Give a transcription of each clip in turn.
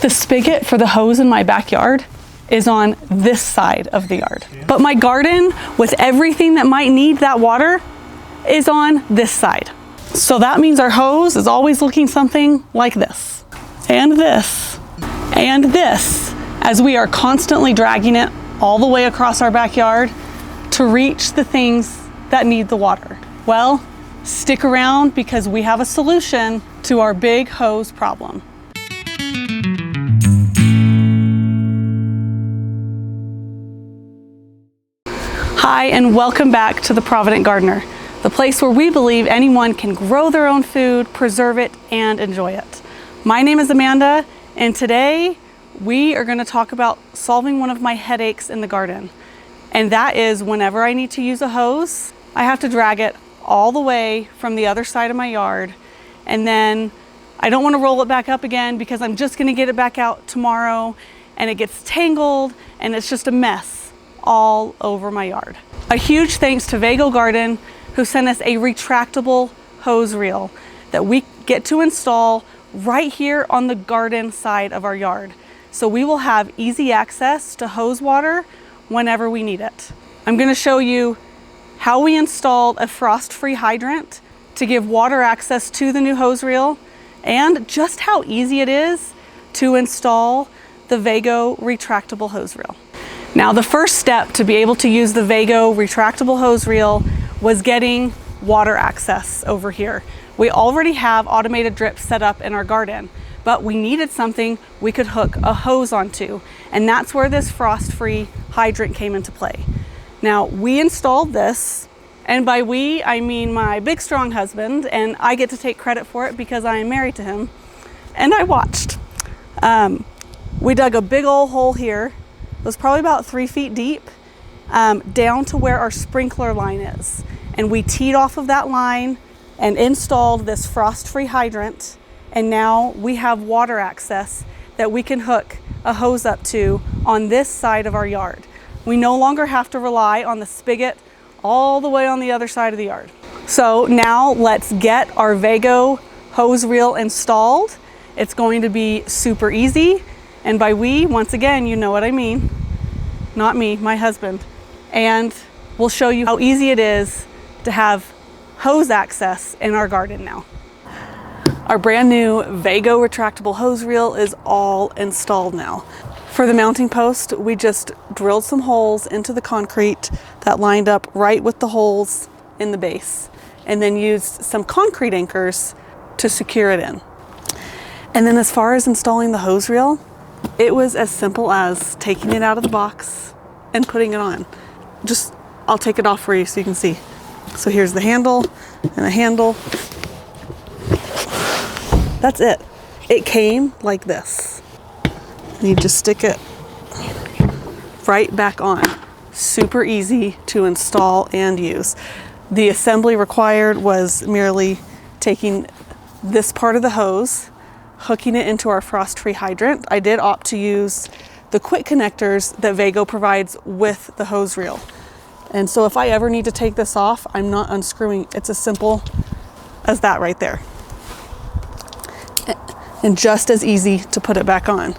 The spigot for the hose in my backyard is on this side of the yard. But my garden, with everything that might need that water, is on this side. So that means our hose is always looking something like this, and this, and this, as we are constantly dragging it all the way across our backyard to reach the things that need the water. Well, stick around because we have a solution to our big hose problem. Hi, and welcome back to the Provident Gardener, the place where we believe anyone can grow their own food, preserve it, and enjoy it. My name is Amanda, and today we are going to talk about solving one of my headaches in the garden. And that is whenever I need to use a hose, I have to drag it all the way from the other side of my yard, and then I don't want to roll it back up again because I'm just going to get it back out tomorrow, and it gets tangled and it's just a mess all over my yard. A huge thanks to Vego Garden, who sent us a retractable hose reel that we get to install right here on the garden side of our yard. So we will have easy access to hose water whenever we need it. I'm going to show you how we installed a frost-free hydrant to give water access to the new hose reel, and just how easy it is to install the Vego retractable hose reel. Now, the first step to be able to use the Vego retractable hose reel was getting water access over here. We already have automated drips set up in our garden, but we needed something we could hook a hose onto, and that's where this frost-free hydrant came into play. Now, we installed this, and by we, I mean my big strong husband, and I get to take credit for it because I am married to him, and I watched. We dug a big old hole here. It was probably about 3 feet deep, down to where our sprinkler line is. And we teed off of that line and installed this frost-free hydrant. And now we have water access that we can hook a hose up to on this side of our yard. We no longer have to rely on the spigot all the way on the other side of the yard. So now let's get our Vego hose reel installed. It's going to be super easy. And by we, once again, you know what I mean. Not me, my husband. And we'll show you how easy it is to have hose access in our garden now. Our brand new Vego retractable hose reel is all installed now. For the mounting post, we just drilled some holes into the concrete that lined up right with the holes in the base, and then used some concrete anchors to secure it in. And then as far as installing the hose reel, it was as simple as taking it out of the box and putting it on. I'll take it off for you so you can see. So here's the handle and the handle. That's it. It came like this. And you just stick it right back on. Super easy to install and use. The assembly required was merely taking this part of the hose, hooking it into our frost-free hydrant. I did opt to use the quick connectors that Vego provides with the hose reel. And so if I ever need to take this off, I'm not unscrewing. It's as simple as that right there. And just as easy to put it back on.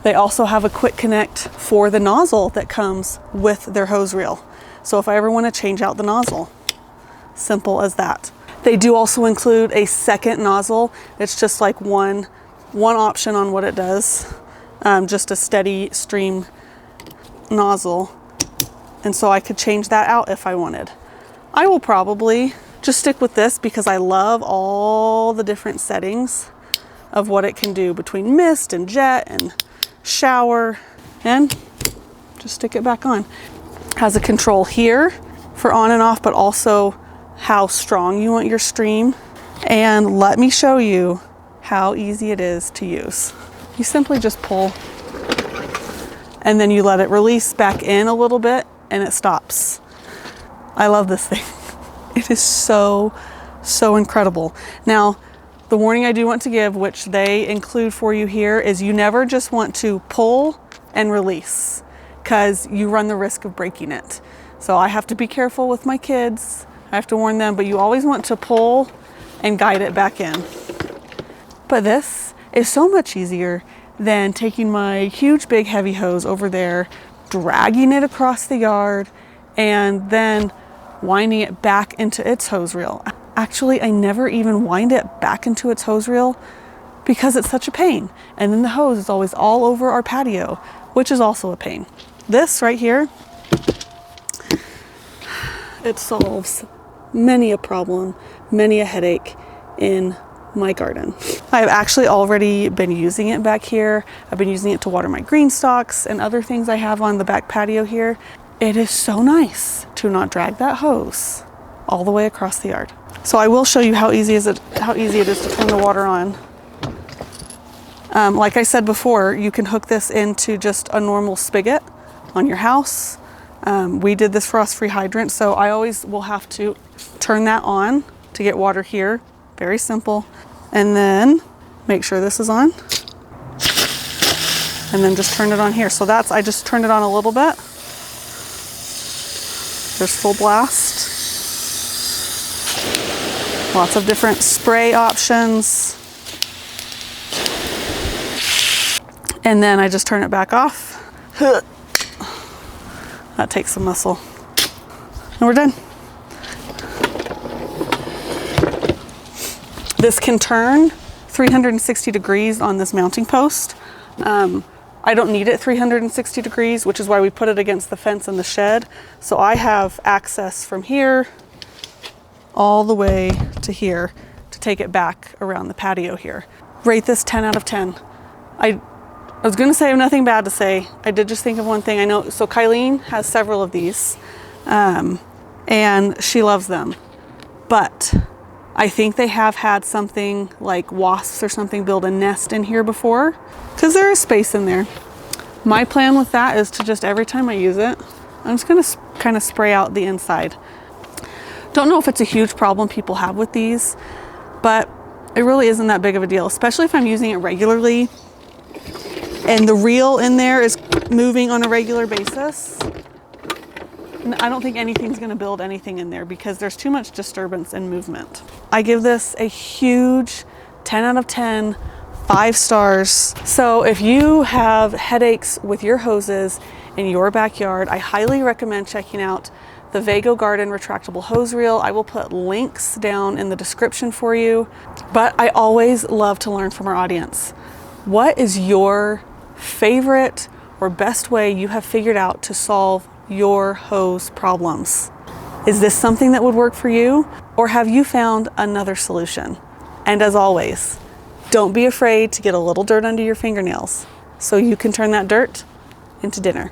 They also have a quick connect for the nozzle that comes with their hose reel. So if I ever want to change out the nozzle, simple as that. They do also include a second nozzle. It's just like one option on what it does. Just a steady stream nozzle. And so I could change that out if I wanted. I will probably just stick with this because I love all the different settings of what it can do between mist and jet and shower, and just stick it back on. Has a control here for on and off, but also how strong you want your stream. And let me show you how easy it is to use. You simply just pull and then you let it release back in a little bit and it stops. I love this thing. It is so incredible. Now, the warning I do want to give, which they include for you here, is you never just want to pull and release because you run the risk of breaking it. So I have to be careful with my kids. I have to warn them, but you always want to pull and guide it back in. But this is so much easier than taking my huge big heavy hose over there, dragging it across the yard, and then winding it back into its hose reel. Actually, I never even wind it back into its hose reel because it's such a pain. And then the hose is always all over our patio, which is also a pain. This right here, it solves many a problem, many a headache in my garden. I've actually already been using it back here. I've been using it to water my green stalks and other things I have on the back patio here. It is so nice to not drag that hose all the way across the yard. So I will show you how easy it is to turn the water on. Like I said before, you can hook this into just a normal spigot on your house. We did this frost-free hydrant, so I always will have to turn that on to get water here. Very simple. And then make sure this is on. And then just turn it on here. So I just turned it on a little bit. There's full blast. Lots of different spray options. And then I just turn it back off. That takes some muscle. And we're done. This can turn 360 degrees on this mounting post. I don't need it 360 degrees, which is why we put it against the fence in the shed. So I have access from here all the way to here to take it back around the patio here. Rate this 10 out of 10. I was gonna say I have nothing bad to say. I did just think of one thing. I know, so Kylene has several of these and she loves them, but I think they have had something like wasps or something build a nest in here before, because there is space in there. My plan with that is to just, every time I use it, I'm just gonna kind of spray out the inside. Don't know if it's a huge problem people have with these, but it really isn't that big of a deal, especially if I'm using it regularly and the reel in there is moving on a regular basis. I don't think anything's gonna build anything in there because there's too much disturbance and movement. I give this a huge 10 out of 10, 5 stars. So if you have headaches with your hoses in your backyard, I highly recommend checking out the Vego Garden retractable hose reel. I will put links down in the description for you, but I always love to learn from our audience. What is your favorite or best way you have figured out to solve your hose problems? Is this something that would work for you, or have you found another solution? And as always, don't be afraid to get a little dirt under your fingernails so you can turn that dirt into dinner.